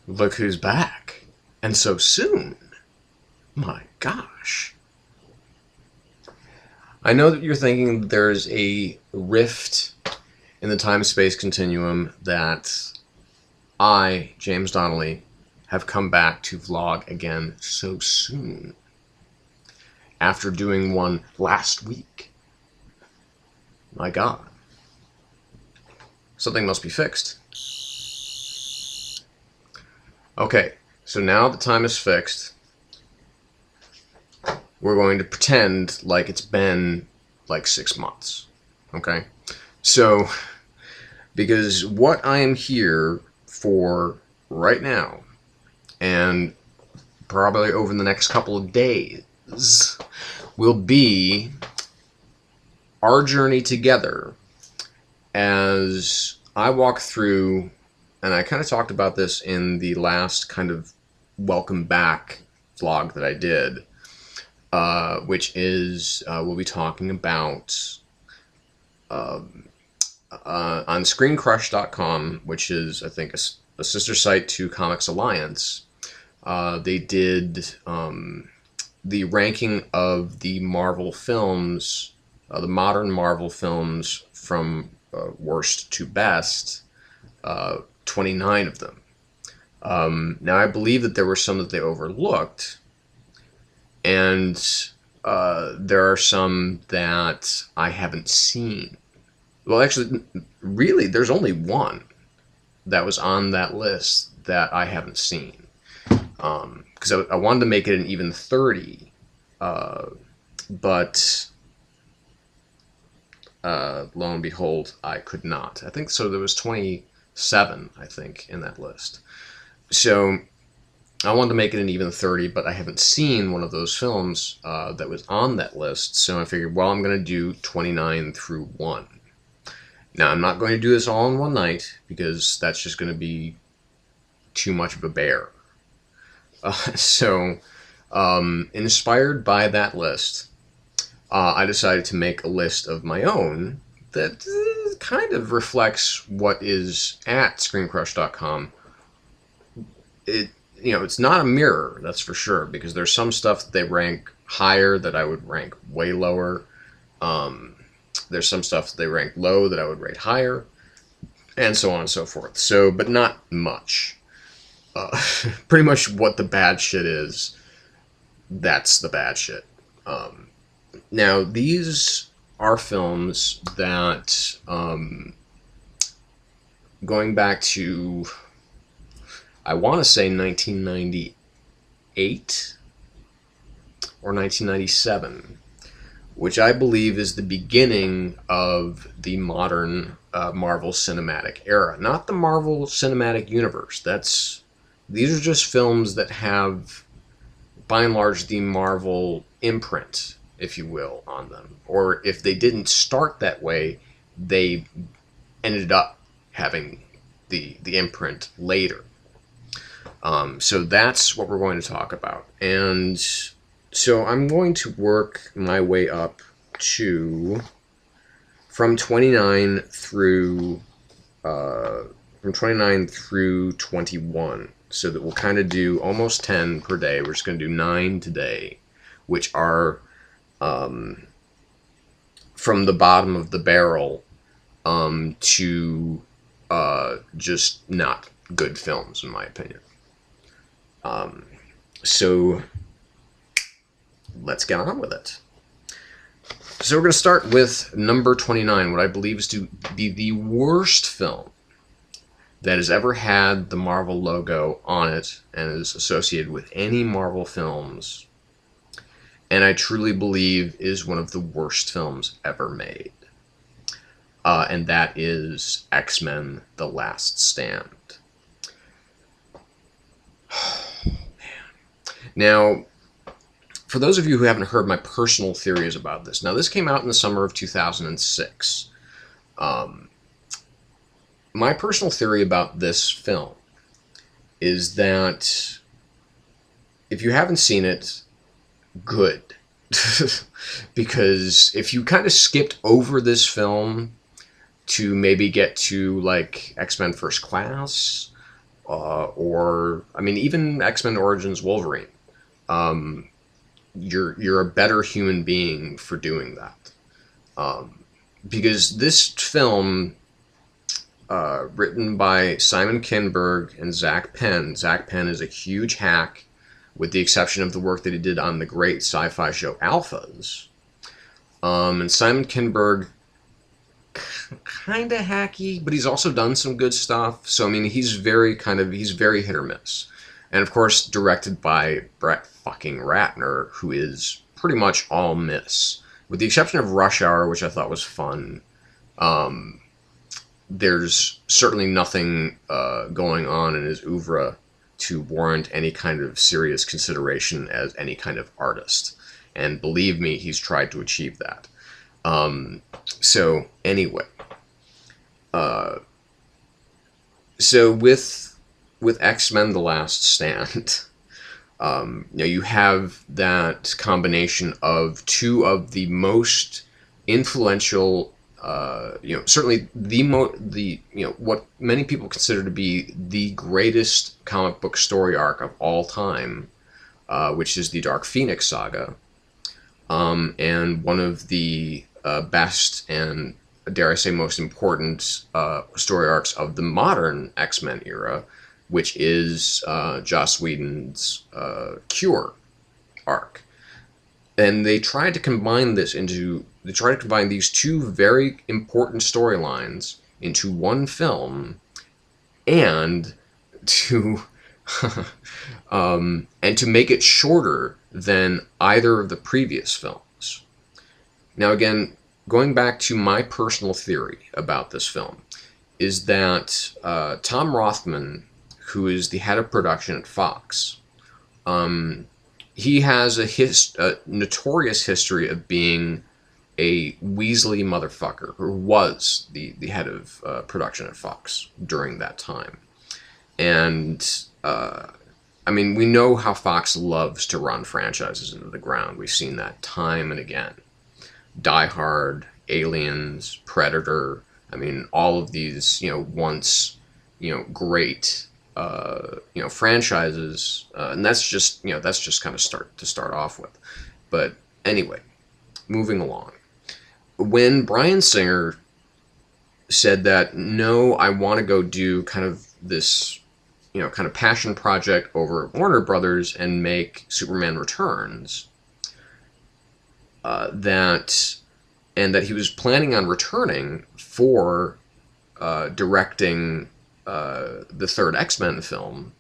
Look who's back. And so soon. My gosh. I know that you're thinking there's a rift in the time-space continuum that I, James Donnelly, have come back to vlog again so soon. After doing one last week. My God. Something must be fixed. Okay, so now the time is fixed. We're going to pretend like it's been like 6 months. Okay? So, because what I am here for right now, and probably over the next couple of days, will be our journey together as I walk through, and I kind of talked about this in the last kind of welcome back vlog that I did, which is we'll be talking about on ScreenCrush.com, which is, I think, a sister site to Comics Alliance. They did the ranking of the Marvel films, the modern Marvel films from worst to best, 29 of them. Now, I believe that there were some that they overlooked, and there are some that I haven't seen. Well, actually, really, there's only one that was on that list that I haven't seen. Because I wanted to make it an even 30, but lo and behold, I could not. I think so. There was 27, I think, in that list. So I wanted to make it an even 30, but I haven't seen one of those films that was on that list. So I figured, well, I'm going to do 29 through 1. Now, I'm not going to do this all in one night because that's just going to be too much of a bear. Inspired by that list, I decided to make a list of my own that kind of reflects what is at ScreenCrush.com. It's not a mirror, that's for sure, because there's some stuff that they rank higher that I would rank way lower. There's some stuff that they rank low that I would rate higher, and so on and so forth. So, but not much. Pretty much what the bad shit is, that's the bad shit. Now, these are films that, going back to, I want to say 1998 or 1997, which I believe is the beginning of the modern Marvel Cinematic Era. Not the Marvel Cinematic Universe. These are just films that have, by and large, the Marvel imprint, if you will, on them. Or if they didn't start that way, they ended up having the imprint later. So that's what we're going to talk about. And so I'm going to work my way up to from 29 through 21. So that we'll kind of do almost 10 per day. We're just going to do 9 today, which are from the bottom of the barrel to just not good films, in my opinion. So let's get on with it. So we're going to start with number 29, what I believe is to be the worst film that has ever had the Marvel logo on it and is associated with any Marvel films, and I truly believe is one of the worst films ever made. And that is X-Men: The Last Stand. Now, for those of you who haven't heard my personal theories about this, now this came out in the summer of 2006. My personal theory about this film is that if you haven't seen it, good. Because if you kind of skipped over this film to maybe get to like X-Men First Class or I mean, even X-Men Origins Wolverine. You're a better human being for doing that. Because this film, written by Simon Kinberg and Zach Penn. Zach Penn is a huge hack, with the exception of the work that he did on the great sci-fi show Alphas. And Simon Kinberg, kind of hacky, but he's also done some good stuff. So I mean, he's very hit or miss. And of course, directed by Brett fucking Ratner, who is pretty much all miss, with the exception of Rush Hour, which I thought was fun. There's certainly nothing going on in his oeuvre to warrant any kind of serious consideration as any kind of artist. And believe me, he's tried to achieve that. So anyway, so with X-Men: The Last Stand, you have that combination of two of the most influential, certainly what many people consider to be the greatest comic book story arc of all time, which is the Dark Phoenix saga, and one of the best and, dare I say, most important story arcs of the modern X-Men era, which is Joss Whedon's Cure arc. And they tried to combine these two very important storylines into one film, and to make it shorter than either of the previous films. Now again, going back to my personal theory about this film, is that Tom Rothman, who is the head of production at Fox, he has a notorious history of being a Weasley motherfucker, who was the head of production at Fox during that time. And, I mean, we know how Fox loves to run franchises into the ground. We've seen that time and again. Die Hard, Aliens, Predator, I mean, all of these, once, great, franchises, and that's just kind of start off with. But anyway, moving along. When Bryan Singer said that, no, I want to go do kind of this, kind of passion project over at Warner Brothers and make Superman Returns, that he was planning on returning for directing the third X-Men film,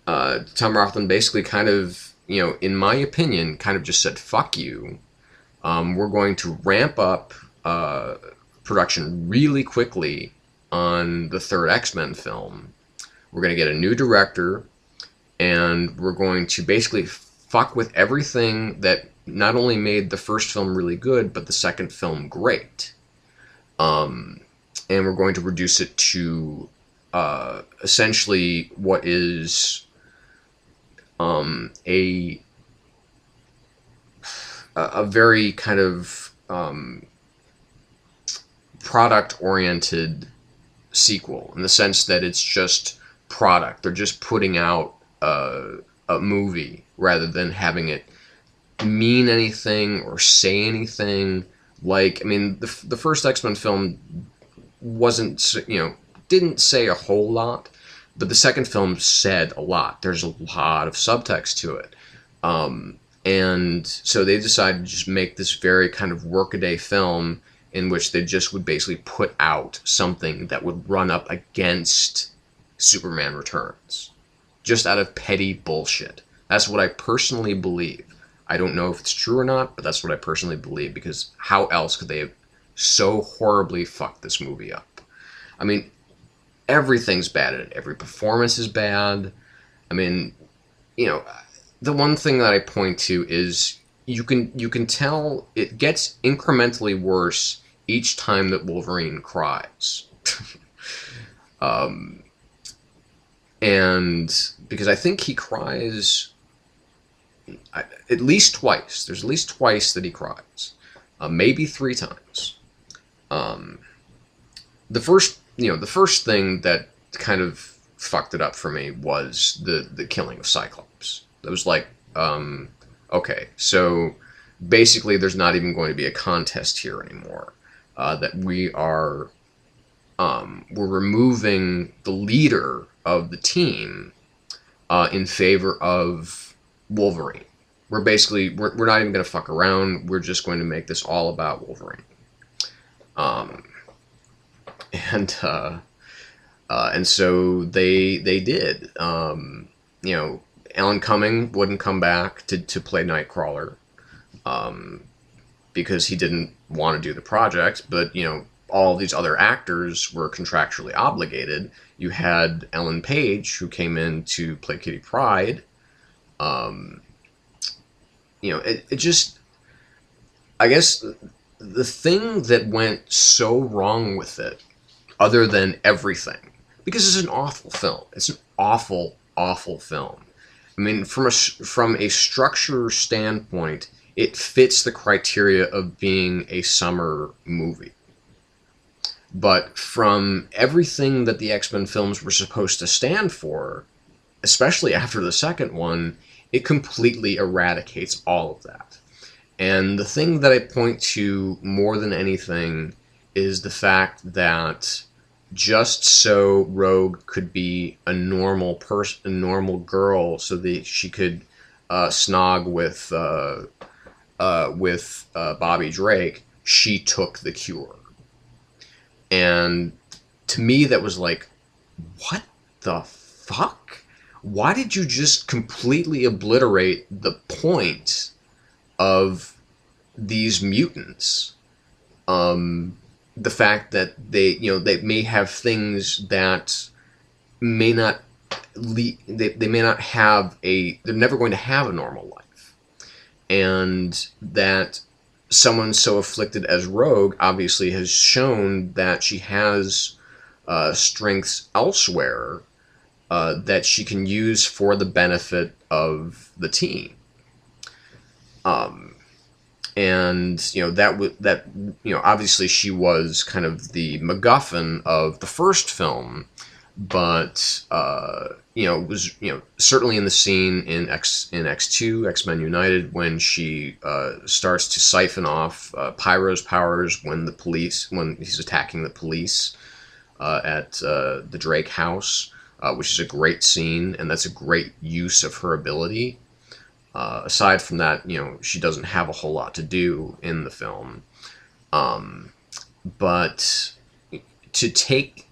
Tom Rothman basically kind of, in my opinion, kind of just said, fuck you. We're going to ramp up production really quickly on the third X-Men film. We're going to get a new director, and we're going to basically fuck with everything that not only made the first film really good, but the second film great. And we're going to reduce it to essentially what is a very kind of product-oriented sequel, in the sense that it's just product. They're just putting out a movie rather than having it mean anything or say anything. Like, I mean, the first X-Men film didn't say a whole lot, but the second film said a lot. There's a lot of subtext to it. And so they decided to just make this very kind of workaday film in which they just would basically put out something that would run up against Superman Returns, just out of petty bullshit. That's what I personally believe. I don't know if it's true or not, but that's what I personally believe, because how else could they have so horribly fucked this movie up? I mean, everything's bad in it. Every performance is bad. I mean, the one thing that I point to is you can tell it gets incrementally worse each time that Wolverine cries. And because I think he cries at least twice. There's at least twice that he cries. Maybe 3 times. The first thing that kind of fucked it up for me was the killing of Cyclops. It was like, okay, so basically there's not even going to be a contest here anymore. That we're removing the leader of the team in favor of Wolverine. We're not even going to fuck around. We're just going to make this all about Wolverine. And so they did. Alan Cumming wouldn't come back to play Nightcrawler because he didn't want to do the project, but all these other actors were contractually obligated. You had Ellen Page, who came in to play Kitty Pryde. It just, I guess the thing that went so wrong with it, other than everything, because it's an awful film. It's an awful, awful film. I mean, from a structure standpoint, it fits the criteria of being a summer movie. But from everything that the X-Men films were supposed to stand for, especially after the second one, it completely eradicates all of that. And the thing that I point to more than anything is the fact that just so Rogue could be a normal person, a normal girl, so that she could snog with Bobby Drake, she took the cure. And to me, that was like, what the fuck? Why did you just completely obliterate the point of these mutants? The fact that they may have things that may not they may not have they're never going to have a normal life, and that someone so afflicted as Rogue obviously has shown that she has strengths elsewhere that she can use for the benefit of the team. And obviously she was kind of the MacGuffin of the first film, but was certainly in the scene in X2, X-Men United, when she starts to siphon off Pyro's powers when he's attacking the police at the Drake house, which is a great scene, and that's a great use of her ability. Aside from that, she doesn't have a whole lot to do in the film. But to take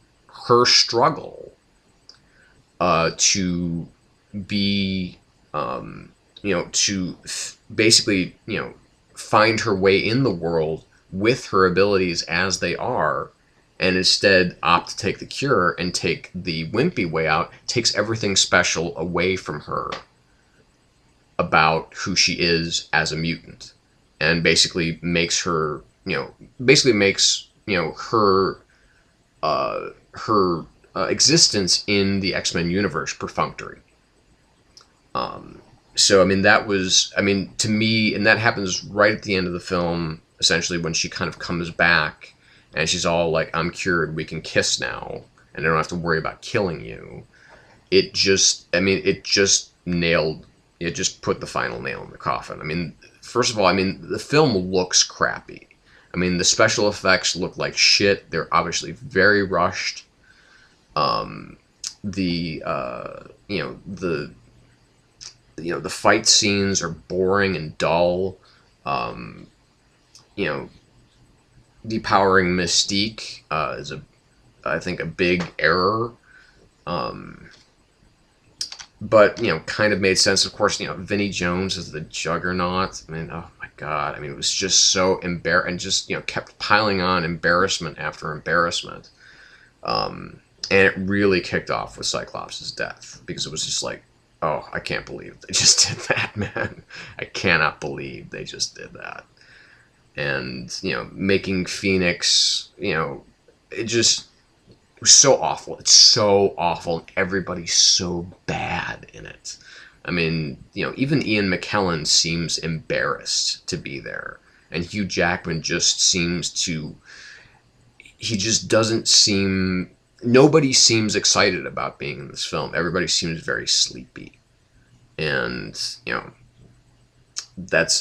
her struggle to be, basically, find her way in the world with her abilities as they are, and instead opt to take the cure and take the wimpy way out, takes everything special away from her about who she is as a mutant, and basically makes her, her existence in the X-Men universe perfunctory. So, to me, and that happens right at the end of the film, essentially, when she kind of comes back, and she's all like, I'm cured, we can kiss now, and I don't have to worry about killing you. It just put the final nail in the coffin. First of all, the film looks crappy. The special effects look like shit. They're obviously very rushed. The fight scenes are boring and dull. Depowering Mystique is I think a big error. But, kind of made sense. Of course, Vinnie Jones is the Juggernaut. Oh my God. It was just so and just, kept piling on embarrassment after embarrassment. And it really kicked off with Cyclops' death, because it was just like, oh, I can't believe they just did that, man. I cannot believe they just did that. And, making Phoenix, it just... It was so awful. It's so awful, and everybody's so bad in it. Even Ian McKellen seems embarrassed to be there, and Hugh Jackman just seems to... He just doesn't seem nobody seems excited about being in this film. Everybody seems very sleepy, and it's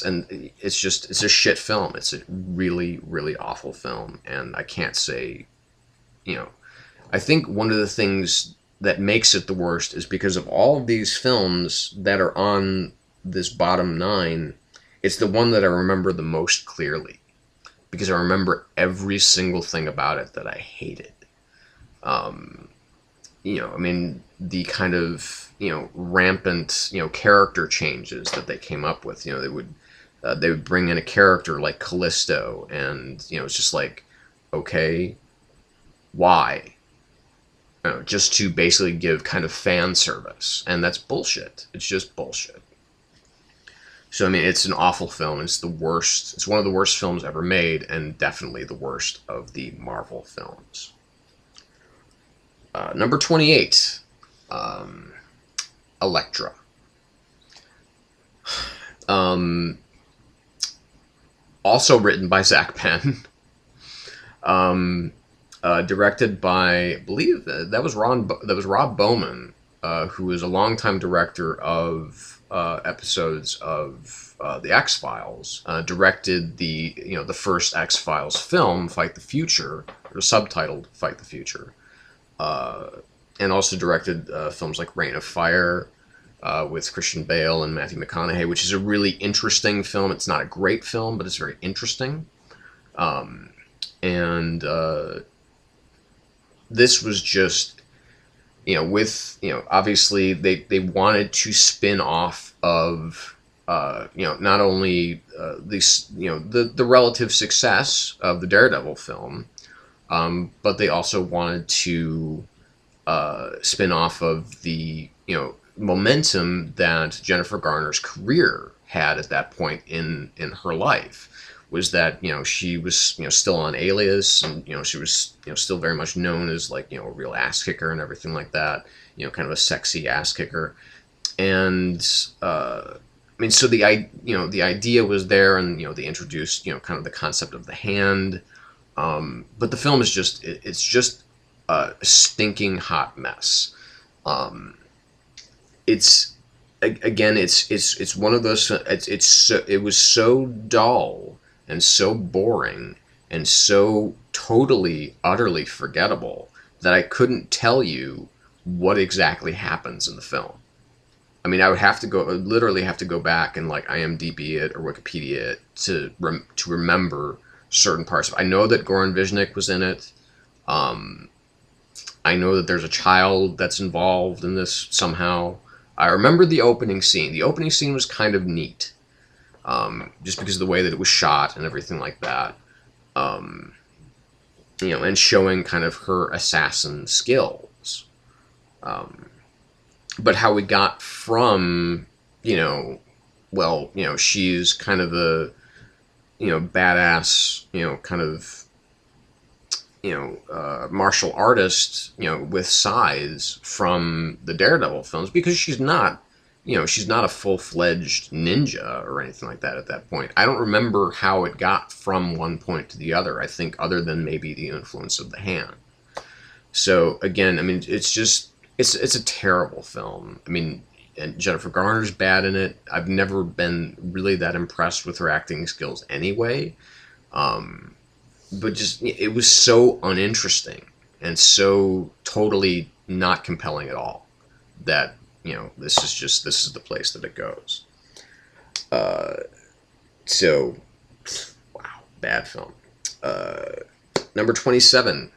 a shit film. It's a really, really awful film, and I can't say, you know, I think one of the things that makes it the worst is because of all of these films that are on this bottom 9, it's the one that I remember the most clearly, because I remember every single thing about it that I hated. I mean, the kind of, rampant, character changes that they came up with. They would bring in a character like Callisto, and it's just like, okay, why? Just to basically give kind of fan service, and that's bullshit. It's just bullshit. So I mean, it's an awful film. It's the worst. It's one of the worst films ever made, and definitely the worst of the Marvel films. Number 28, Elektra. Also written by Zach Penn. Directed by, I believe that was Rob Bowman, who is a longtime director of episodes of the X-Files. Directed the first X-Files film, Fight the Future, or subtitled Fight the Future. And also directed films like Reign of Fire with Christian Bale and Matthew McConaughey, which is a really interesting film. It's not a great film, but it's very interesting. And this was just, obviously they wanted to spin off of, not only the relative success of the Daredevil film, but they also wanted to spin off of the momentum that Jennifer Garner's career had at that point in her life. Was that she was still on Alias, and she was still very much known as like a real ass kicker and everything like that, kind of a sexy ass kicker. And I mean, so the idea was there, and they introduced kind of the concept of the hand. But the film is it's just a stinking hot mess. It's one of those. It was so dull and so boring and so totally, utterly forgettable that I couldn't tell you what exactly happens in the film. I mean, I would literally have to go back and like IMDb it or Wikipedia it to remember certain parts. I know that Goran Visnjic was in it. I know that there's a child that's involved in this somehow. I remember the opening scene. The opening scene was kind of neat. Just because of the way that it was shot and everything like that. And showing kind of her assassin skills. But how we got from, she's kind of a, badass, kind of, martial artist, with size from the Daredevil films, because she's not a full-fledged ninja or anything like that at that point. I don't remember how it got from one point to the other, I think, other than maybe the influence of the hand. So, again, I mean, it's a terrible film. I mean, and Jennifer Garner's bad in it. I've never been really that impressed with her acting skills anyway. But just, it was so uninteresting and so totally not compelling at all that, this is the place that it goes. So, wow, bad film. Number 27,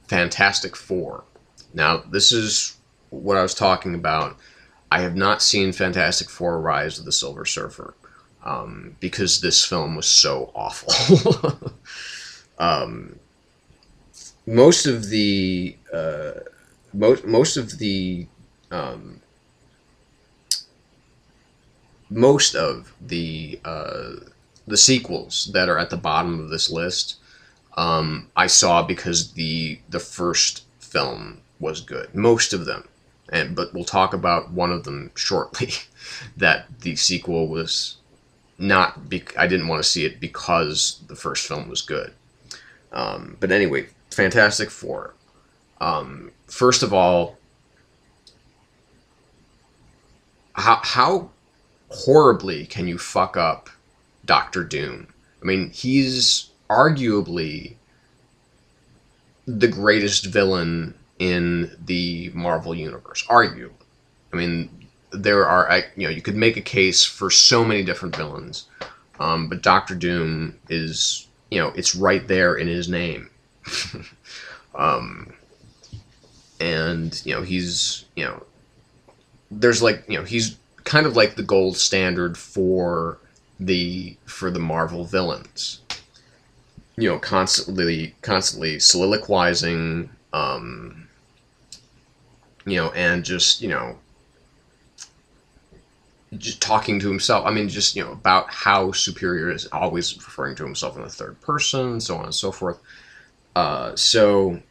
Fantastic Four. Now, this is what I was talking about. I have not seen Fantastic Four: Rise of the Silver Surfer, because this film was so awful. Most of the sequels that are at the bottom of this list, I saw because the first film was good. Most of them, but we'll talk about one of them shortly. That the sequel was not. I didn't want to see it because the first film was good. But anyway, Fantastic Four. First of all, how horribly can you fuck up Doctor Doom? I mean, he's arguably the greatest villain in the Marvel universe. Arguably, I mean, there are you could make a case for so many different villains, but Doctor Doom is it's right there in his name, and he's there's he's kind of like the gold standard for the Marvel villains. Constantly soliloquizing, and just talking to himself. I mean, just about how superior is, always referring to himself in the third person, so on and so forth. And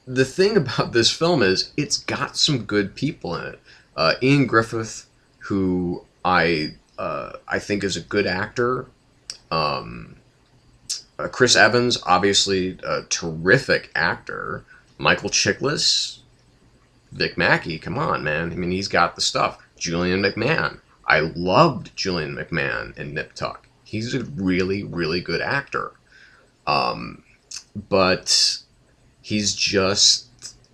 the thing about this film is it's got some good people in it. Ian Griffith, who I think is a good actor. Chris Evans, obviously a terrific actor. Michael Chiklis, Vic Mackey, come on, man. I mean, he's got the stuff. Julian McMahon. I loved Julian McMahon in Nip Tuck. He's a really, really good actor. But he's just,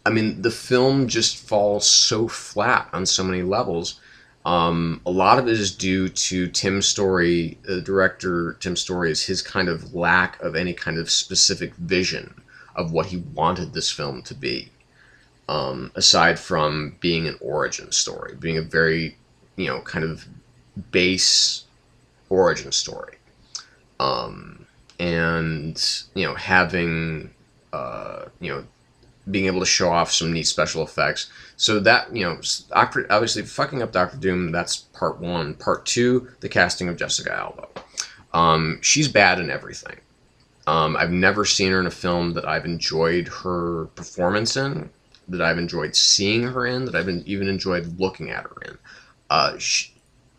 I mean, the film just falls so flat on so many levels. A lot of it is due to Tim Story, the director Tim Story, is his kind of lack of any kind of specific vision of what he wanted this film to be. Aside from being an origin story, being a very, kind of base origin story. And, having, being able to show off some neat special effects. So that, obviously fucking up Doctor Doom, that's part one. Part two, the casting of Jessica Alba. She's bad in everything. I've never seen her in a film that I've enjoyed her performance in, that I've enjoyed seeing her in, that I've even enjoyed looking at her in.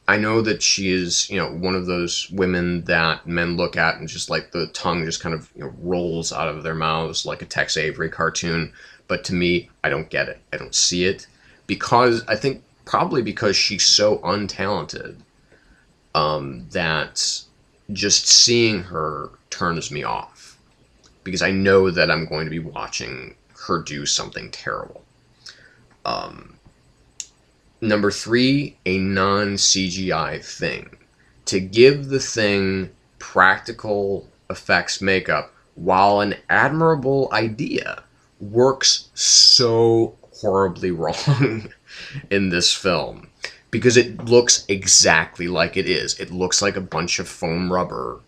I know that she is, one of those women that men look at and just like the tongue just kind of rolls out of their mouths like a Tex Avery cartoon. But to me, I don't get it. I don't see it because I think probably because she's so untalented that just seeing her turns me off because I know that I'm going to be watching her do something terrible. Number three, a non-CGI thing. To give the thing practical effects makeup, while an admirable idea, works so horribly wrong in this film. Because it looks exactly like it is. It looks like a bunch of foam rubber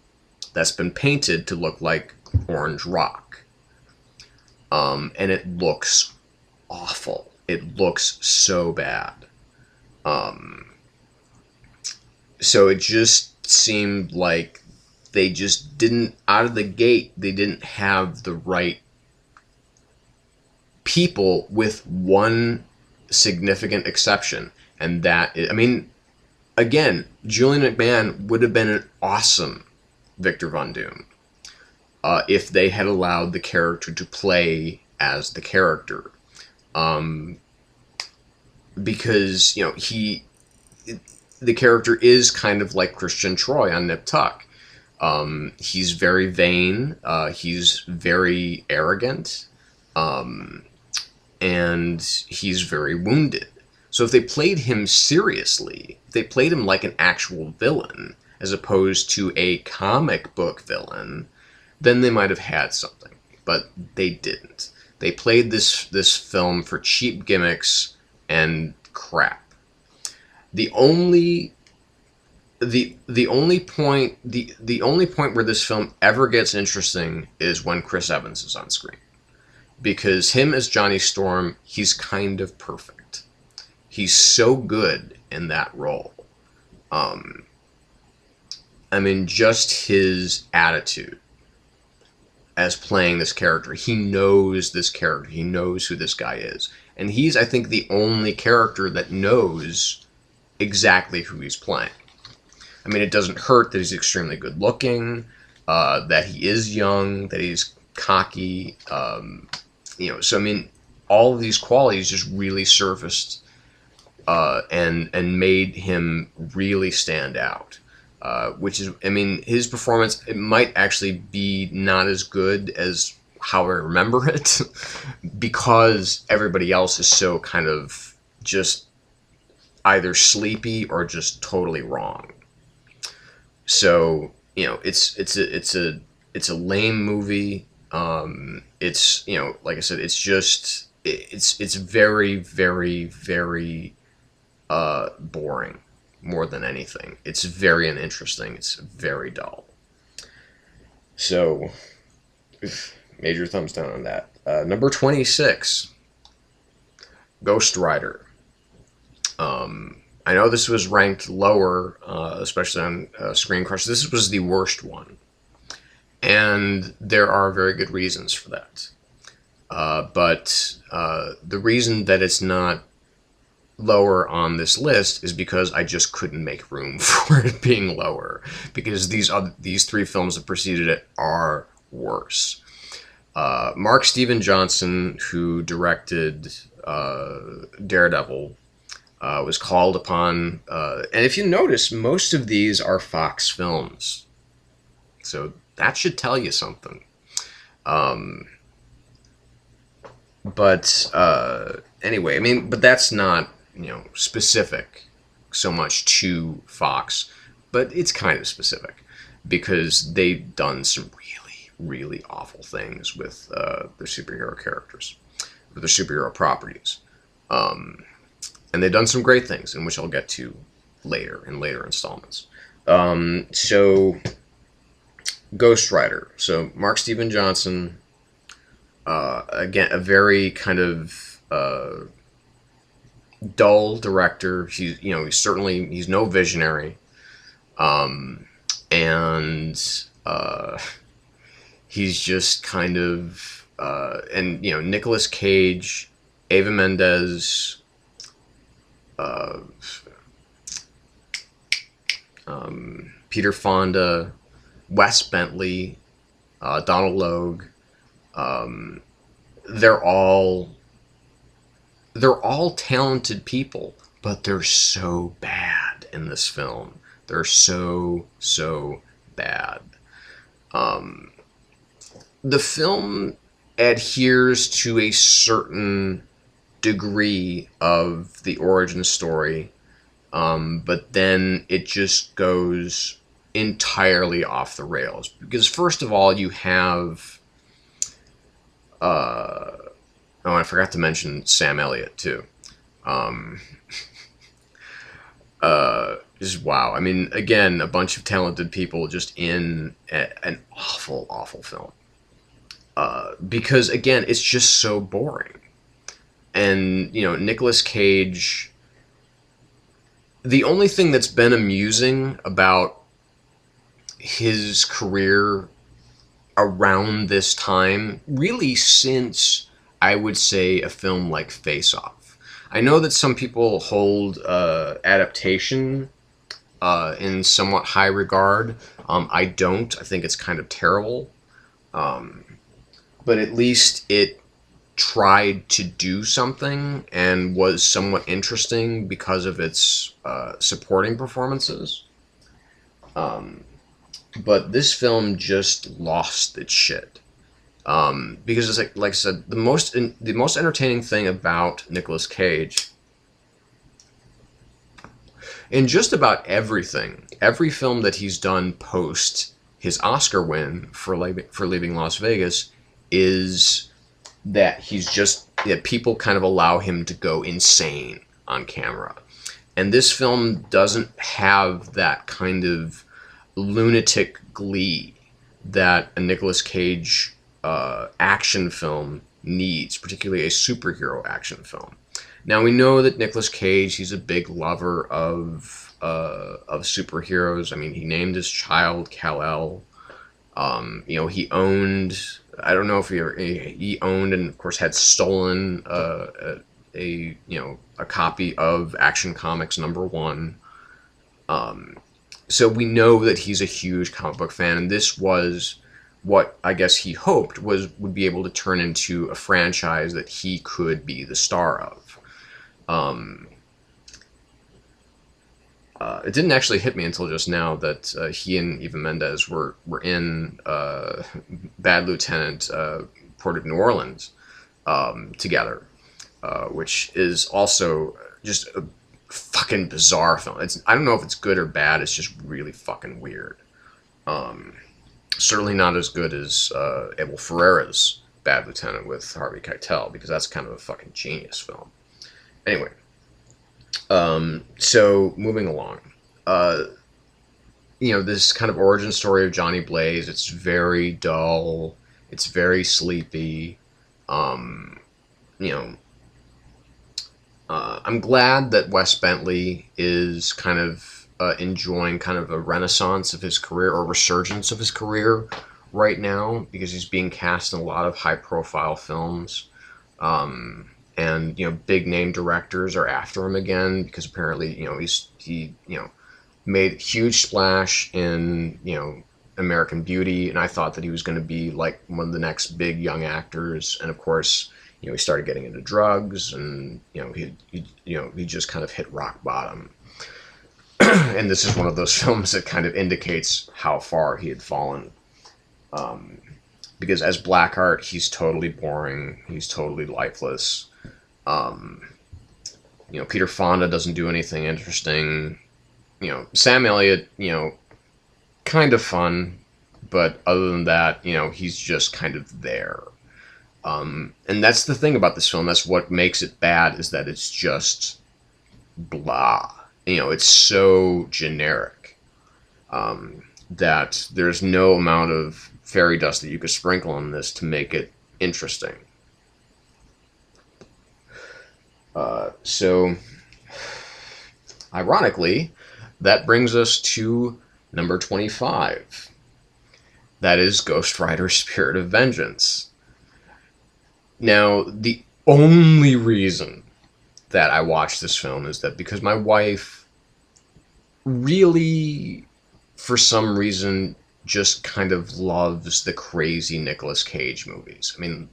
that's been painted to look like orange rock. And it looks awful. It looks so bad. So it just seemed like they just didn't, out of the gate, they didn't have the right people with one significant exception. And that, I mean, again, Julian McMahon would have been an awesome Victor Von Doom if they had allowed the character to play as the character. Because, the character is kind of like Christian Troy on Nip Tuck. He's very vain. He's very arrogant. And he's very wounded. So if they played him seriously, if they played him like an actual villain, as opposed to a comic book villain, then they might have had something. But they didn't. They played this film for cheap gimmicks and crap. The only point where this film ever gets interesting is when Chris Evans is on screen. Because him as Johnny Storm, he's kind of perfect. He's so good in that role. I mean, just his attitude as playing this character. He knows this character. He knows who this guy is. And he's, I think, the only character that knows exactly who he's playing. I mean, it doesn't hurt that he's extremely good looking, that he is young, that he's cocky. So I mean, all of these qualities just really surfaced and made him really stand out. Which is, I mean, his performance, it might actually be not as good as how I remember it because everybody else is so kind of just either sleepy or just totally wrong. So it's a lame movie. It's like I said, it's very very very boring more than anything. It's very uninteresting. It's very dull. So major thumbs down on that. Number 26, Ghost Rider. I know this was ranked lower, especially on Screen Crush. This was the worst one, and there are very good reasons for that. But the reason that it's not lower on this list is because I just couldn't make room for it being lower, because these three films that preceded it are worse. Mark Steven Johnson, who directed Daredevil, was called upon, and if you notice, most of these are Fox films, so that should tell you something. But anyway, I mean, but that's not specific so much to Fox, but it's kind of specific because they've done some really, really awful things with their superhero characters, with their superhero properties. And they've done some great things, in which I'll get to later in later installments. So, Ghost Rider. So, Mark Steven Johnson, again, a very kind of dull director. He's no visionary, and he's just kind of and Nicolas Cage, Eva Mendes, Peter Fonda, Wes Bentley, Donald Logue. They're all talented people, but they're so bad in this film. They're so bad. The film adheres to a certain degree of the origin story, but then it just goes entirely off the rails. Because first of all, you have I forgot to mention Sam Elliott too. Just wow. I mean, again, a bunch of talented people just in an awful film. Because again, it's just so boring. And Nicolas Cage. The only thing that's been amusing about his career around this time, really since, I would say, a film like Face Off. I know that some people hold adaptation in somewhat high regard. I don't. I think it's kind of terrible. But at least it tried to do something and was somewhat interesting because of its supporting performances. But this film just lost its shit. Because it's like I said, the most entertaining thing about Nicolas Cage, in just about everything, every film that he's done post his Oscar win for Leaving Las Vegas, is that people kind of allow him to go insane on camera. And this film doesn't have that kind of lunatic glee that a Nicolas Cage action film needs, particularly a superhero action film. Now, we know that Nicolas Cage, he's a big lover of superheroes. I mean, he named his child Kal-El. He owned, I don't know if he owned and of course had stolen a copy of Action Comics #1. So we know that he's a huge comic book fan, and this was what I guess he hoped would be able to turn into a franchise that he could be the star of. Um, it didn't actually hit me until just now that he and Eva Mendes were in Bad Lieutenant, Port of New Orleans, together, which is also just a fucking bizarre film. I don't know if it's good or bad. It's just really fucking weird. Certainly not as good as Abel Ferrara's Bad Lieutenant with Harvey Keitel, because that's kind of a fucking genius film. Anyway, so moving along. This kind of origin story of Johnny Blaze, it's very dull. It's very sleepy. Um, you know, I'm glad that Wes Bentley is kind of enjoying kind of a renaissance of his career, or resurgence of his career right now, because he's being cast in a lot of high-profile films. And big name directors are after him again, because apparently he made a huge splash in American Beauty, and I thought that he was going to be like one of the next big young actors, and of course he started getting into drugs, and he just kind of hit rock bottom. And this is one of those films that kind of indicates how far he had fallen. Because as Blackheart, he's totally boring. He's totally lifeless. Peter Fonda doesn't do anything interesting. Sam Elliott, kind of fun, but other than that, he's just kind of there. And that's the thing about this film. That's what makes it bad, is that it's just blah. It's so generic that there's no amount of fairy dust that you could sprinkle on this to make it interesting. So, ironically, that brings us to number 25. That is Ghost Rider: Spirit of Vengeance. Now, the only reason that I watched this film is that because my wife really, for some reason, just kind of loves the crazy Nicolas Cage movies. I mean,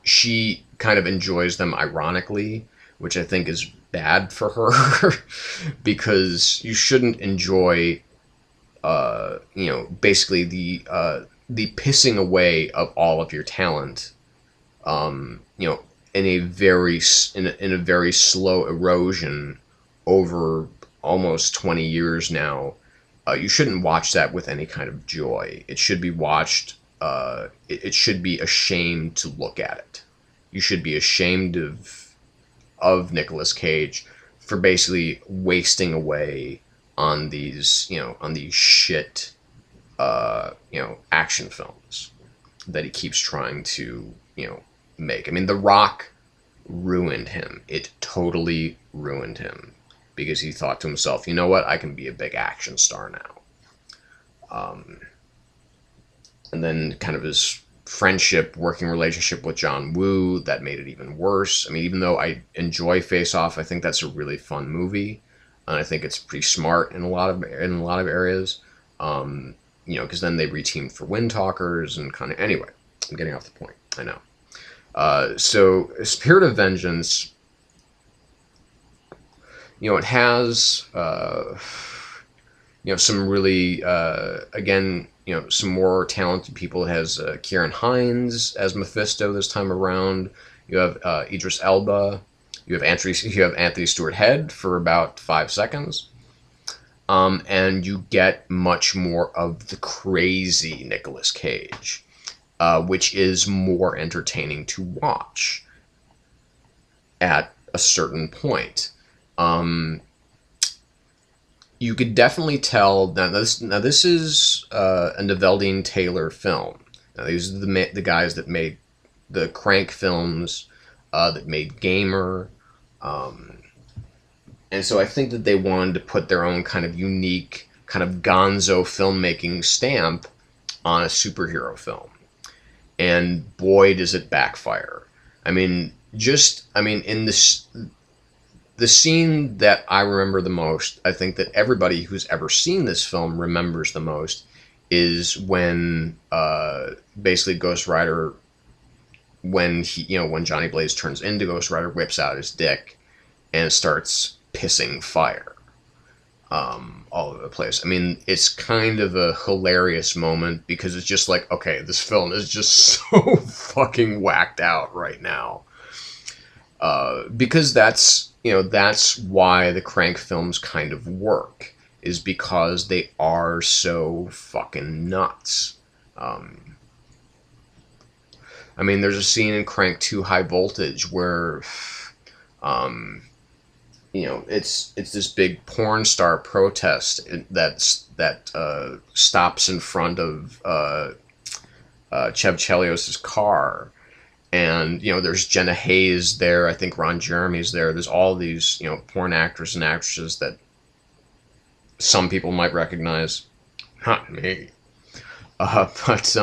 she kind of enjoys them ironically, which I think is bad for her, because you shouldn't enjoy, basically the pissing away of all of your talent, in a very slow erosion over almost 20 years now. You shouldn't watch that with any kind of joy. It should be watched. It should be ashamed to look at it. You should be ashamed of Nicolas Cage for basically wasting away on these shit, action films that he keeps trying to, make. I mean, The Rock ruined him. It totally ruined him, because he thought to himself, you know what, I can be a big action star now. And then kind of his working relationship with John Woo, that made it even worse. I mean, even though I enjoy Face Off, I think that's a really fun movie, and I think it's pretty smart in a lot of areas. Because then they reteamed for Wind Talkers and kind of, anyway, I'm getting off the point, I know. So Spirit of Vengeance, it has some really again, some more talented people. It has Kieran Hines as Mephisto this time around. You have Idris Elba. You have Anthony Stewart Head for about 5 seconds. And you get much more of the crazy Nicolas Cage, which is more entertaining to watch at a certain point. You could definitely tell. Now this is a Neveldine Taylor film. Now, these are the guys that made the Crank films, that made Gamer. And so I think that they wanted to put their own kind of unique, kind of gonzo filmmaking stamp on a superhero film. And boy, does it backfire. I mean, in this, the scene that I remember the most, I think that everybody who's ever seen this film remembers the most, is when basically Ghost Rider, when when Johnny Blaze turns into Ghost Rider, whips out his dick and starts pissing fire all over the place. I mean, it's kind of a hilarious moment because it's just like, okay, this film is just so fucking whacked out right now. Because that's why the Crank films kind of work, is because they are so fucking nuts. I mean, there's a scene in Crank 2 High Voltage where, it's this big porn star protest that stops in front of Chev Chelios' car. And, there's Jenna Hayes there. I think Ron Jeremy's there. There's all these, porn actors and actresses that some people might recognize. Not me. But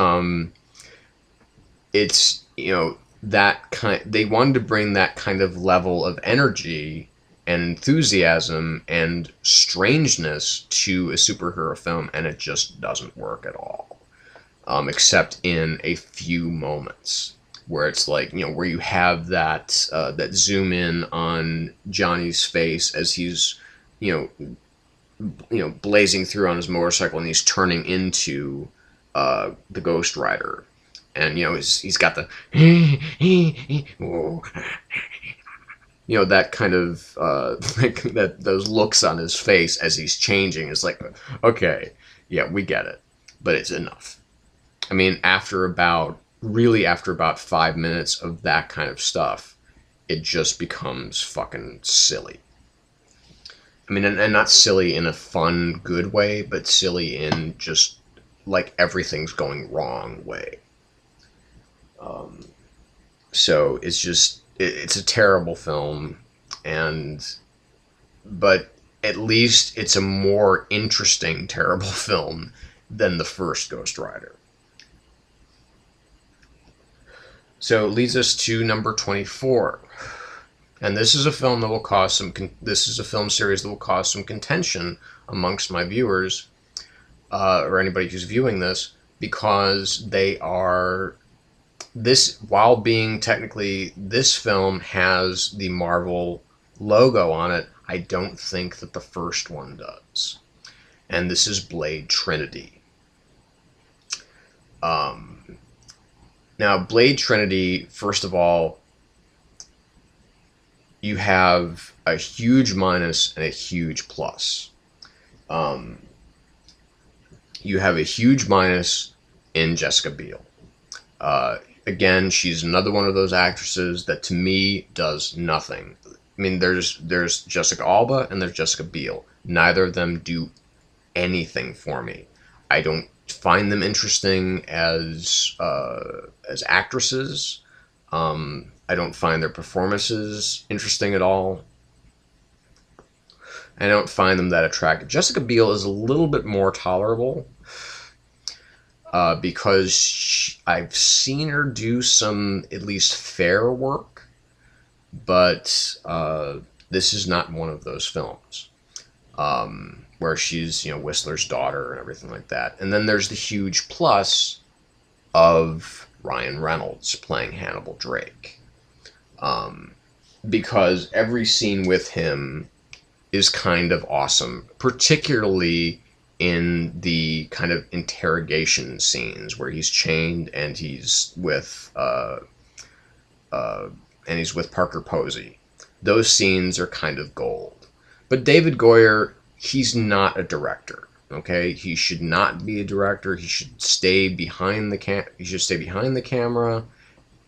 it's, they wanted to bring that kind of level of energy and enthusiasm and strangeness to a superhero film, and it just doesn't work at all. Except in a few moments, where it's like, where you have that that zoom in on Johnny's face as he's, blazing through on his motorcycle, and he's turning into the Ghost Rider, and he's got the that kind of that those looks on his face as he's changing is like, okay, yeah, we get it, but it's enough. I mean, after about 5 minutes of that kind of stuff, it just becomes fucking silly. I mean, and not silly in a fun, good way, but silly in just like everything's going wrong way. So it's just, it's a terrible film, but at least it's a more interesting terrible film than the first Ghost Rider. So it leads us to number 24. And this is a film that will cause this is a film series that will cause some contention amongst my viewers, or anybody who's viewing this, because while being technically, this film has the Marvel logo on it, I don't think that the first one does. And this is Blade Trinity. Now, Blade Trinity, first of all, you have a huge minus and a huge plus. You have a huge minus in Jessica Biel. Again, she's another one of those actresses that to me does nothing. I mean, there's Jessica Alba and there's Jessica Biel. Neither of them do anything for me. I don't find them interesting as actresses. I don't find their performances interesting at all. I don't find them that attractive. Jessica Biel is a little bit more tolerable because I've seen her do some at least fair work, but this is not one of those films where she's, Whistler's daughter and everything like that. And then there's the huge plus of Ryan Reynolds playing Hannibal Drake. Because every scene with him is kind of awesome, particularly in the kind of interrogation scenes where he's chained and he's with Parker Posey. Those scenes are kind of gold. But David Goyer, he's not a director. Okay, he should not be a director. He should stay behind the camera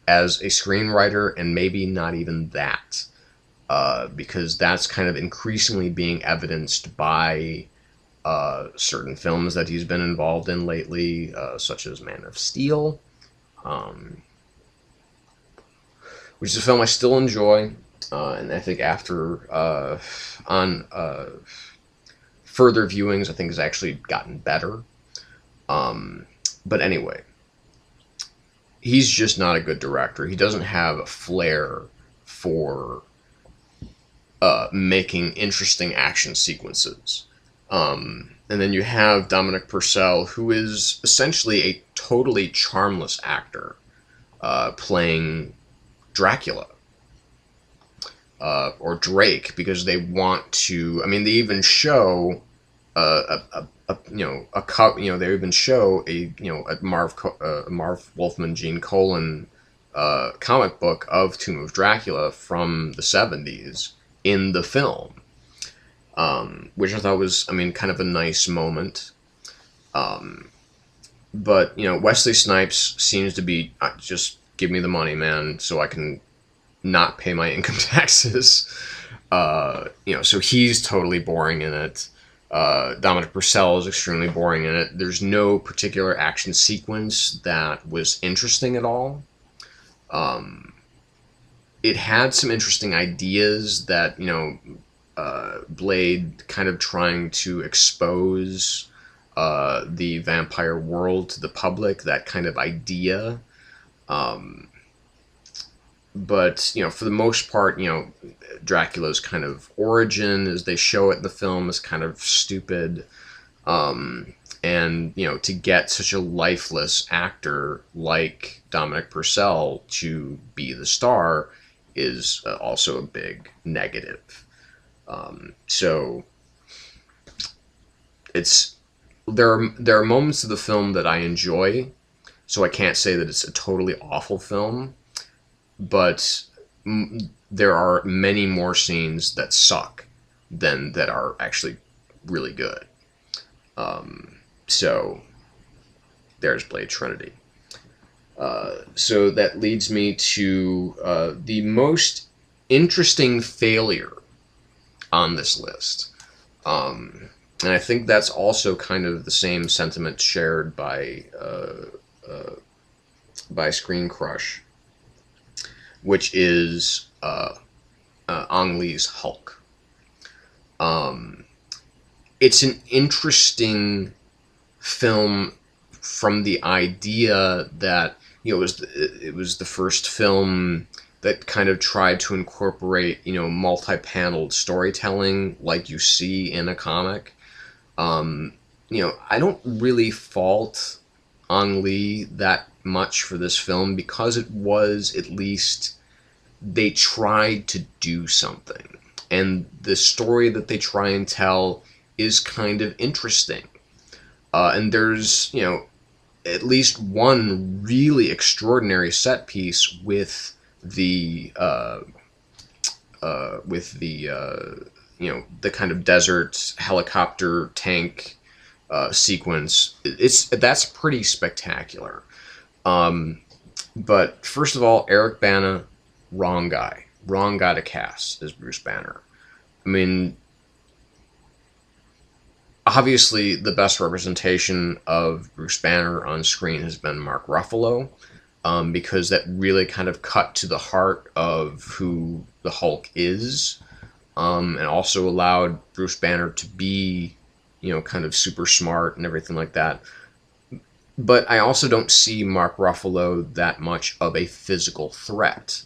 as a screenwriter, and maybe not even that, because that's kind of increasingly being evidenced by certain films that he's been involved in lately, such as Man of Steel, which is a film I still enjoy, and I think after further viewings, I think has actually gotten better. But anyway, he's just not a good director. He doesn't have a flair for making interesting action sequences. And then you have Dominic Purcell, who is essentially a totally charmless actor, playing Dracula, or Drake, because they want to. I mean, they even show they even show a Marv Wolfman Gene Colan comic book of Tomb of Dracula from the 70s in the film, which I thought was, I mean, kind of a nice moment. But Wesley Snipes seems to be, just give me the money, man, so I can not pay my income taxes. So he's totally boring in it. Dominic Purcell is extremely boring in it. There's no particular action sequence that was interesting at all. It had some interesting ideas that, Blade kind of trying to expose the vampire world to the public, that kind of idea. But for the most part, Dracula's kind of origin, as they show it in the film, is kind of stupid. And to get such a lifeless actor like Dominic Purcell to be the star is also a big negative. So there are moments of the film that I enjoy, so I can't say that it's a totally awful film. But there are many more scenes that suck than that are actually really good. So there's Blade Trinity. So that leads me to the most interesting failure on this list. And I think that's also kind of the same sentiment shared by Screen Crush, which is Ang Lee's Hulk. It's an interesting film from the idea that it was the first film that kind of tried to incorporate multi-paneled storytelling like you see in a comic. I don't really fault Ang Lee that much for this film, because it was, at least, they tried to do something, and the story that they try and tell is kind of interesting. And there's at least one really extraordinary set piece with the the kind of desert helicopter tank sequence. That's pretty spectacular. But first of all, Eric Bana, wrong guy to cast as Bruce Banner. I mean, obviously the best representation of Bruce Banner on screen has been Mark Ruffalo, because that really kind of cut to the heart of who the Hulk is, and also allowed Bruce Banner to be, kind of super smart and everything like that. But I also don't see Mark Ruffalo that much of a physical threat.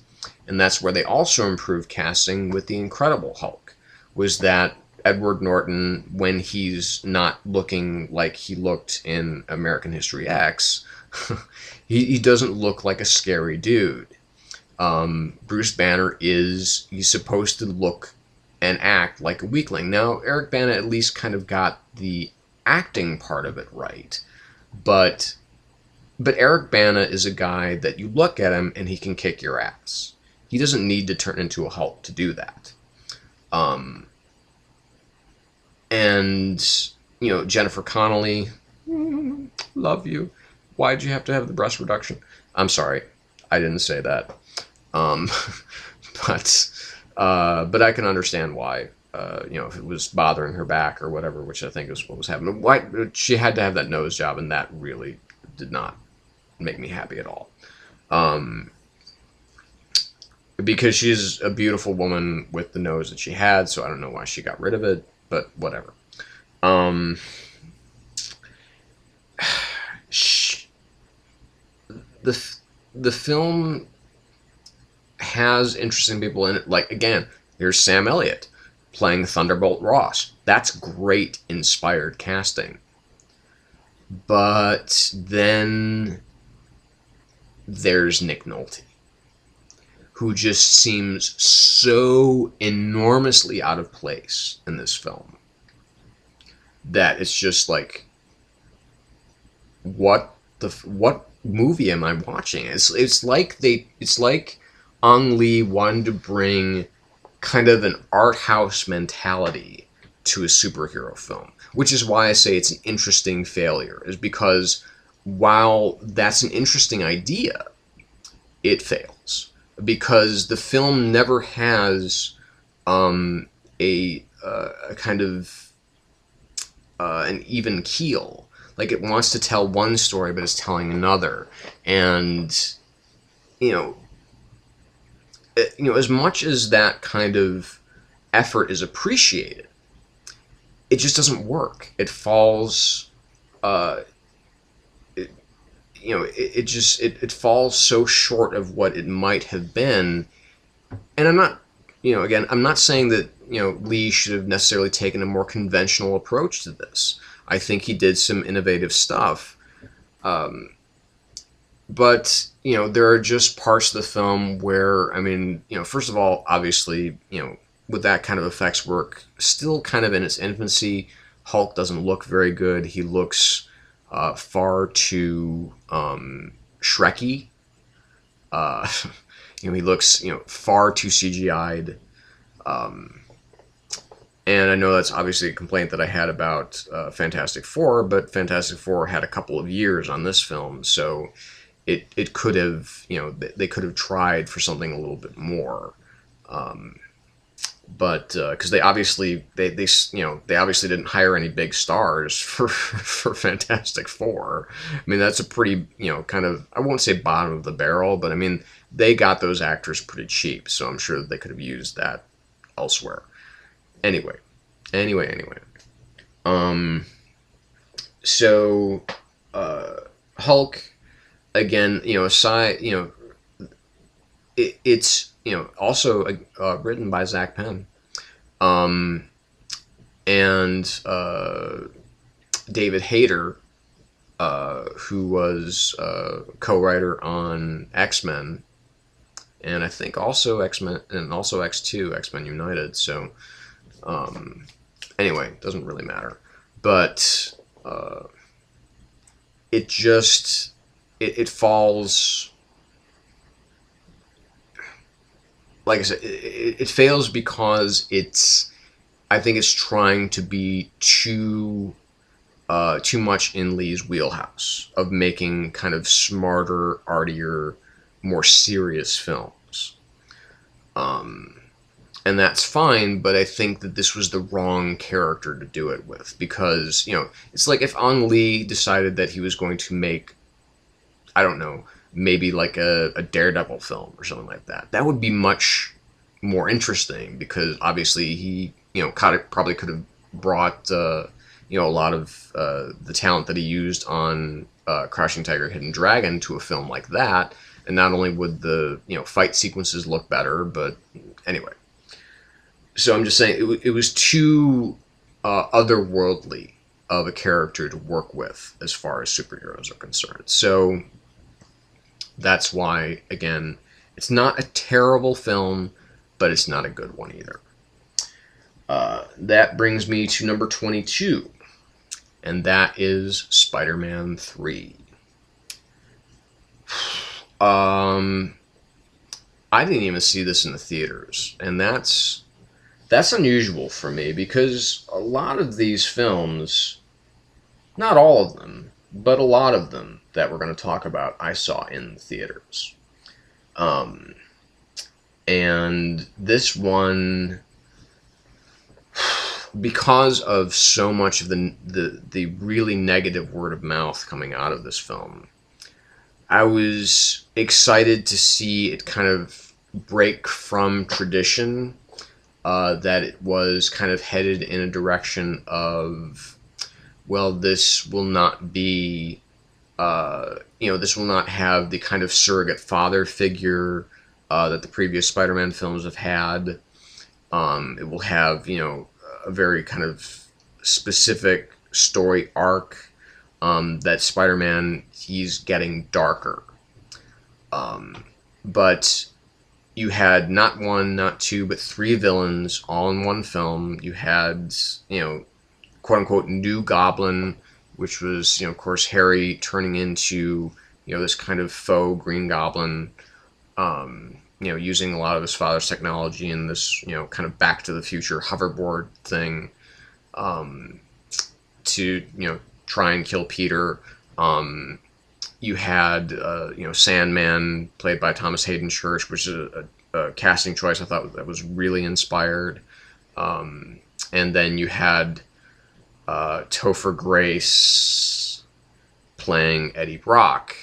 And that's where they also improved casting with The Incredible Hulk, was that Edward Norton, when he's not looking like he looked in American History X, he doesn't look like a scary dude. Bruce Banner he's supposed to look and act like a weakling. Now, Eric Bana at least kind of got the acting part of it right. But Eric Bana is a guy that you look at him and he can kick your ass. He doesn't need to turn into a Hulk to do that. And Jennifer Connelly, love you. Why'd you have to have the breast reduction? I'm sorry, I didn't say that. But I can understand why. If it was bothering her back or whatever, which I think is what was happening. Why she had to have that nose job, and that really did not make me happy at all. Because she's a beautiful woman with the nose that she had, so I don't know why she got rid of it, but whatever. The film has interesting people in it. Like, again, there's Sam Elliott playing Thunderbolt Ross. That's great inspired casting. But then there's Nick Nolte, who just seems so enormously out of place in this film that it's just like, what movie am I watching? It's like Ang Lee wanted to bring kind of an art house mentality to a superhero film, which is why I say it's an interesting failure, is because while that's an interesting idea, it fails because the film never has a kind of an even keel. Like, it wants to tell one story, but it's telling another. And, you know, as much as that kind of effort is appreciated, it just doesn't work. It falls, it falls so short of what it might have been. And I'm not, again, I'm not saying that, Lee should have necessarily taken a more conventional approach to this. I think he did some innovative stuff. But, there are just parts of the film where, first of all, obviously, with that kind of effects work, still kind of in its infancy, Hulk doesn't look very good. He looks far too Shrekky. He looks, far too CGI'd. And I know that's obviously a complaint that I had about Fantastic Four, but Fantastic Four had a couple of years on this film, so it could have, they could have tried for something a little bit more. But because they obviously they obviously didn't hire any big stars for Fantastic Four. That's a pretty, kind of, I won't say bottom of the barrel, but they got those actors pretty cheap, so I'm sure that they could have used that elsewhere. Anyway. So Hulk, again, aside, it's also written by Zach Penn, and David Hayter, who was co-writer on X-Men, and I think also X-Men, and also X2, X-Men United. So anyway, doesn't really matter, but it falls. Like I said, it fails because I think it's trying to be too much in Lee's wheelhouse of making kind of smarter, artier, more serious films. And that's fine, but I think that this was the wrong character to do it with, because, it's like if Ang Lee decided that he was going to make, I don't know, maybe like a Daredevil film or something like that. That would be much more interesting, because obviously he, probably could have brought, a lot of the talent that he used on Crouching Tiger, Hidden Dragon to a film like that. And not only would the, fight sequences look better, but anyway. So I'm just saying it was too otherworldly of a character to work with as far as superheroes are concerned. So that's why, again, it's not a terrible film, but it's not a good one either. That brings me to number 22, and that is Spider-Man 3. I didn't even see this in the theaters, and that's unusual for me, because a lot of these films, not all of them, but a lot of them that we're going to talk about, I saw in the theaters. And this one, because of so much of the really negative word of mouth coming out of this film, I was excited to see it kind of break from tradition, that it was kind of headed in a direction of, well, this will not be, this will not have the kind of surrogate father figure that the previous Spider-Man films have had. It will have, a very kind of specific story arc, that Spider-Man, he's getting darker. But you had not one, not two, but three villains all in one film. You had, quote unquote, New Goblin, which was, of course, Harry turning into, this kind of faux Green Goblin, using a lot of his father's technology and this, kind of Back to the Future hoverboard thing, to, try and kill Peter. You had, Sandman, played by Thomas Hayden Church, which is a casting choice I thought that was really inspired. And then you had Topher Grace playing Eddie Brock,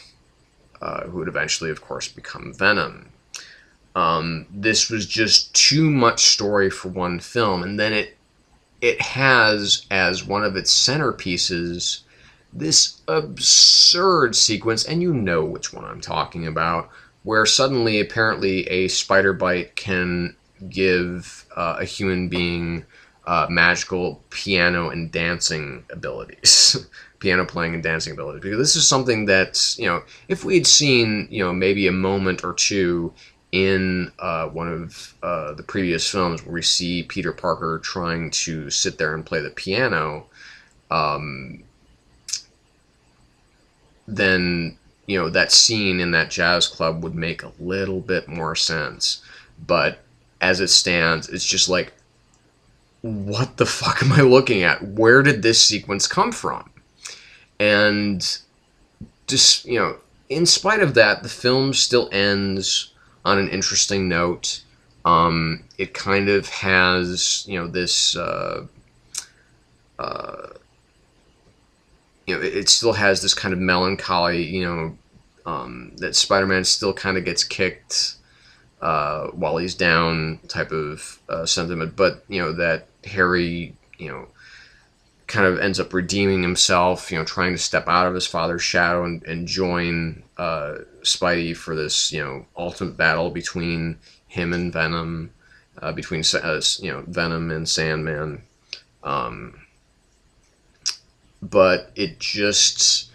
who would eventually, of course, become Venom. This was just too much story for one film, and then it has as one of its centerpieces this absurd sequence, and you know which one I'm talking about, where suddenly, apparently, a spider bite can give a human being magical piano and dancing abilities. Piano playing and dancing abilities. Because this is something that, if we'd seen, maybe a moment or two in one of the previous films where we see Peter Parker trying to sit there and play the piano, then, that scene in that jazz club would make a little bit more sense. But as it stands, it's just like, what the fuck am I looking at? Where did this sequence come from? And just, in spite of that, the film still ends on an interesting note. It kind of has, this, it still has this kind of melancholy, that Spider-Man still kind of gets kicked while he's down type of sentiment. But, that Harry, kind of ends up redeeming himself, trying to step out of his father's shadow and join Spidey for this, ultimate battle between him and Venom, between, Venom and Sandman. But it just,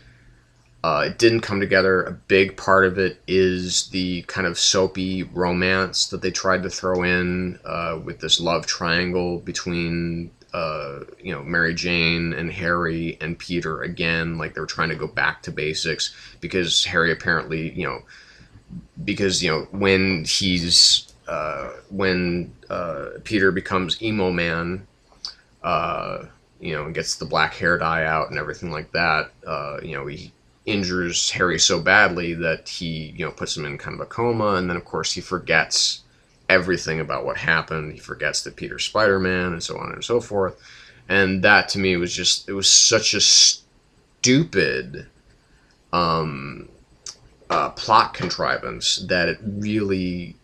it didn't come together. A big part of it is the kind of soapy romance that they tried to throw in with this love triangle between, Mary Jane and Harry and Peter again. Like they're trying to go back to basics because Harry apparently, because, when he's, when Peter becomes Emo Man, and gets the black hair dye out and everything like that, he injures Harry so badly that he, puts him in kind of a coma, and then of course he forgets everything about what happened. He forgets that Peter's Spider-Man and so on and so forth. And that to me was just, it was such a stupid plot contrivance that it really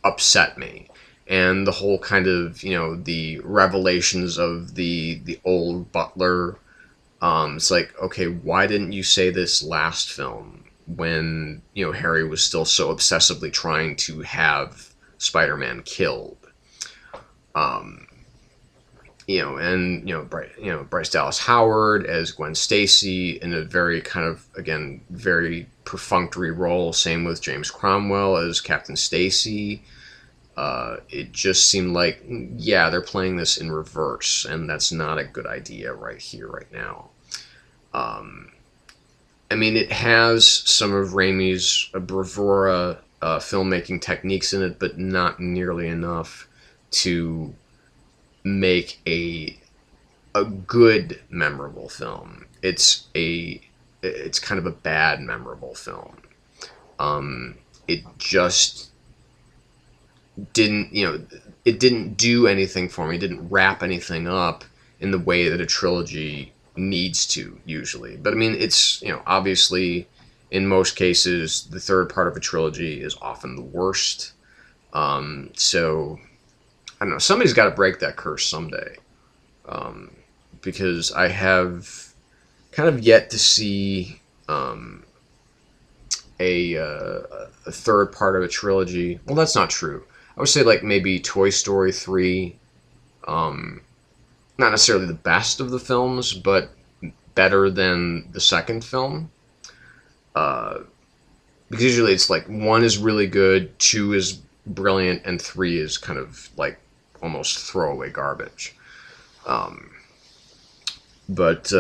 upset me. And the whole kind of, the revelations of the old butler, it's like, okay, why didn't you say this last film when, Harry was still so obsessively trying to have Spider-Man killed? Bryce Dallas Howard as Gwen Stacy in a very kind of, again, very perfunctory role. Same with James Cromwell as Captain Stacy. It just seemed like, yeah, they're playing this in reverse, and that's not a good idea right here, right now. It has some of Raimi's bravura filmmaking techniques in it, but not nearly enough to make a good memorable film. It's kind of a bad memorable film. It just didn't, it didn't do anything for me. It didn't wrap anything up in the way that a trilogy needs to usually. But it's, obviously in most cases the third part of a trilogy is often the worst. So I don't know, somebody's got to break that curse someday. Because I have kind of yet to see a third part of a trilogy. Well, that's not true. I would say like maybe Toy Story 3, not necessarily the best of the films, but better than the second film. Because usually it's like 1 is really good, 2 is brilliant, and 3 is kind of like almost throwaway garbage. But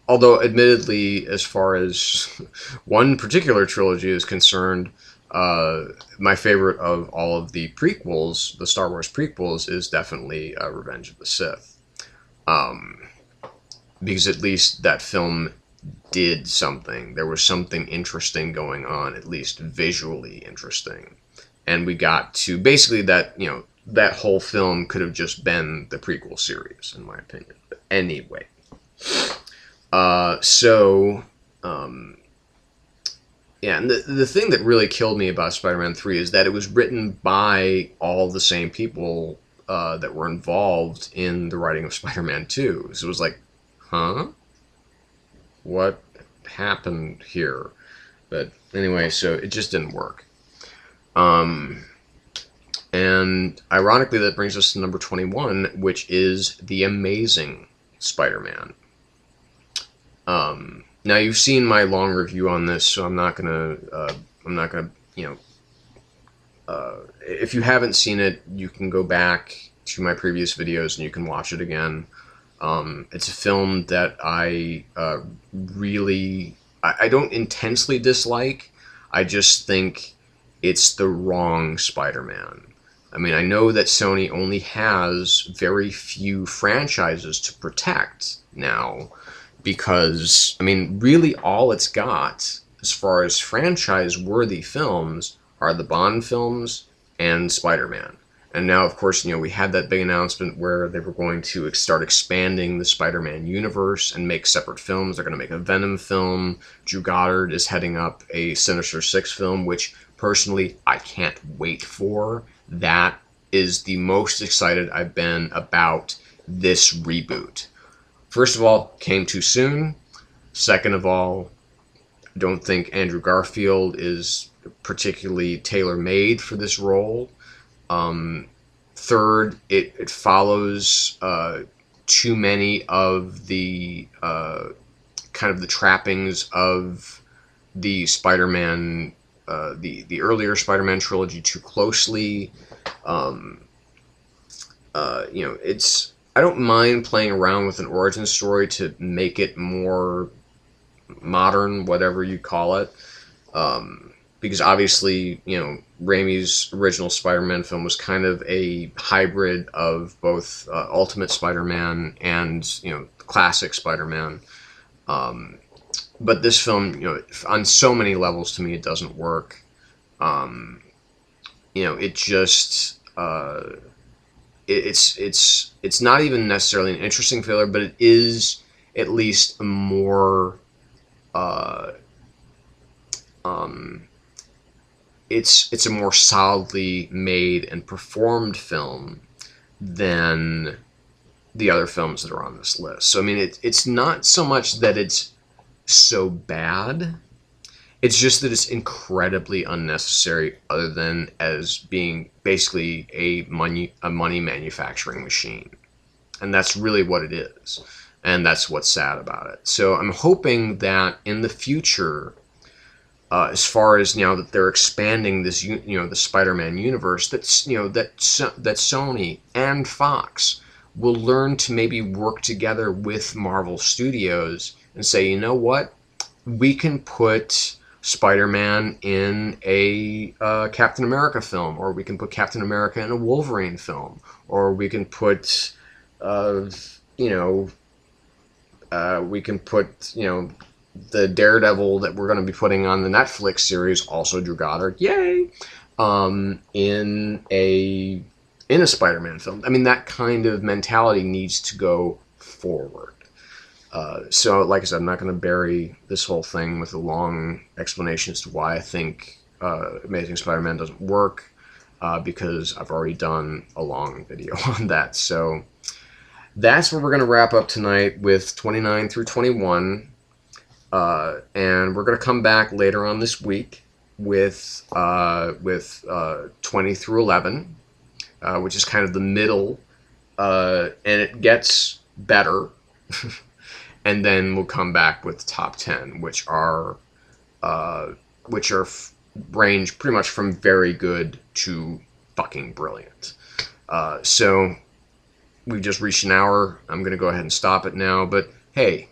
although admittedly, as far as one particular trilogy is concerned, my favorite of all of the prequels, the Star Wars prequels, is definitely Revenge of the Sith. Because at least that film did something. There was something interesting going on, at least visually interesting. And we got to basically that, that whole film could have just been the prequel series, in my opinion. But anyway. Yeah, and the thing that really killed me about Spider-Man 3 is that it was written by all the same people that were involved in the writing of Spider-Man 2. So it was like, huh? What happened here? But anyway, so it just didn't work. And ironically, that brings us to number 21, which is The Amazing Spider-Man. Now you've seen my long review on this, so I'm not gonna, if you haven't seen it, you can go back to my previous videos and you can watch it again. It's a film that I don't intensely dislike. I just think it's the wrong Spider-Man. I mean, I know that Sony only has very few franchises to protect now, because, I mean, really all it's got, as far as franchise-worthy films, are the Bond films and Spider-Man. And now, of course, we had that big announcement where they were going to start expanding the Spider-Man universe and make separate films. They're going to make a Venom film. Drew Goddard is heading up a Sinister Six film, which, personally, I can't wait for. That is the most excited I've been about this reboot. First of all, came too soon. Second of all, I don't think Andrew Garfield is particularly tailor-made for this role. Third, it follows too many of the kind of the trappings of the Spider-Man, the earlier Spider-Man trilogy too closely. It's, I don't mind playing around with an origin story to make it more modern, whatever you call it. Because obviously, Raimi's original Spider-Man film was kind of a hybrid of both Ultimate Spider-Man and, classic Spider-Man. But this film, on so many levels, to me, it doesn't work. It just... It's not even necessarily an interesting failure, but it is at least a more it's a more solidly made and performed film than the other films that are on this list. So I mean, it's not so much that it's so bad. It's just that it's incredibly unnecessary, other than as being basically a money manufacturing machine. And that's really what it is. And that's what's sad about it. So I'm hoping that in the future, as far as now that they're expanding this, the Spider-Man universe, that Sony and Fox will learn to maybe work together with Marvel Studios and say, you know what, we can put Spider-Man in a Captain America film, or we can put Captain America in a Wolverine film, or we can put, the Daredevil that we're going to be putting on the Netflix series, also Drew Goddard, yay, in a Spider-Man film. I mean, that kind of mentality needs to go forward. So, like I said, I'm not going to bury this whole thing with a long explanation as to why I think Amazing Spider-Man doesn't work, because I've already done a long video on that. So that's where we're going to wrap up tonight with 29 through 21. And we're going to come back later on this week with 20 through 11, which is kind of the middle and it gets better, and then we'll come back with the top 10, which are uh, range pretty much from very good to fucking brilliant. So we've just reached an hour. I'm gonna go ahead and stop it now. But hey,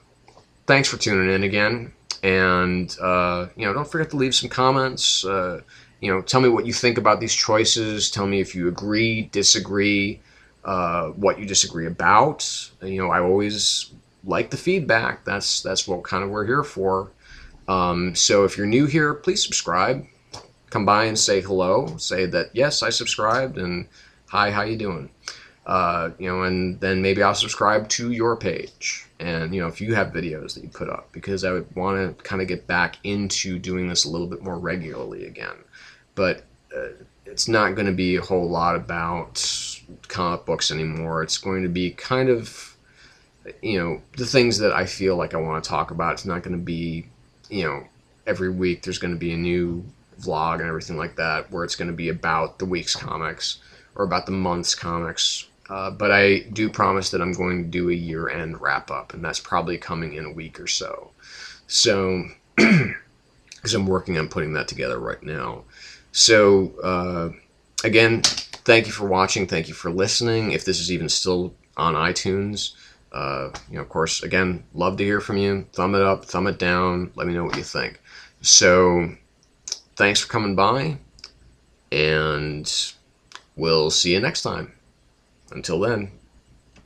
thanks for tuning in again, and don't forget to leave some comments. Tell me what you think about these choices. Tell me if you agree, disagree, what you disagree about. I always like the feedback. That's what kind of we're here for. So if you're new here, please subscribe. Come by and say hello. Say that yes, I subscribed, and hi, how you doing? And then maybe I'll subscribe to your page. And if you have videos that you put up, because I would want to kind of get back into doing this a little bit more regularly again. But it's not going to be a whole lot about comic books anymore. It's going to be kind of, the things that I feel like I want to talk about. It's not going to be, every week there's going to be a new vlog and everything like that, where it's going to be about the week's comics or about the month's comics. But I do promise that I'm going to do a year-end wrap-up, and that's probably coming in a week or so. So, because I'm working on putting that together right now. So, again, thank you for watching. Thank you for listening. If this is even still on iTunes, of course, again, love to hear from you. Thumb it up, thumb it down. Let me know what you think. So, thanks for coming by, and we'll see you next time. Until then.